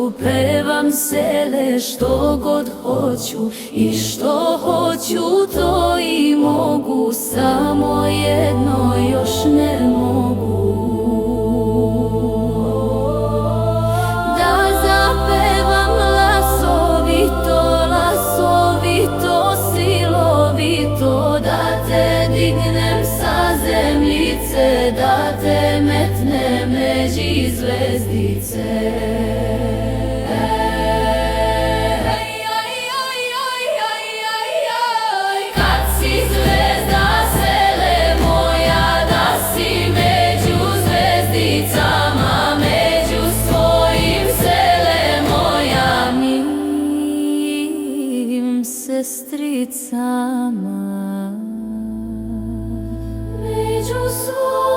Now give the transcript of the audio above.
hoću, pevam sele što god hoću, i što hoću to i mogu, samo jedno još ne mogu. Da zapevam lasovito, lasovito, silovito, da te dignem sa zemljice, da te metnem međi zvezdice. Kad si zvezda sele moja, da si među zvezdicama, među svojim sele moja, mim sestricama. Među svojim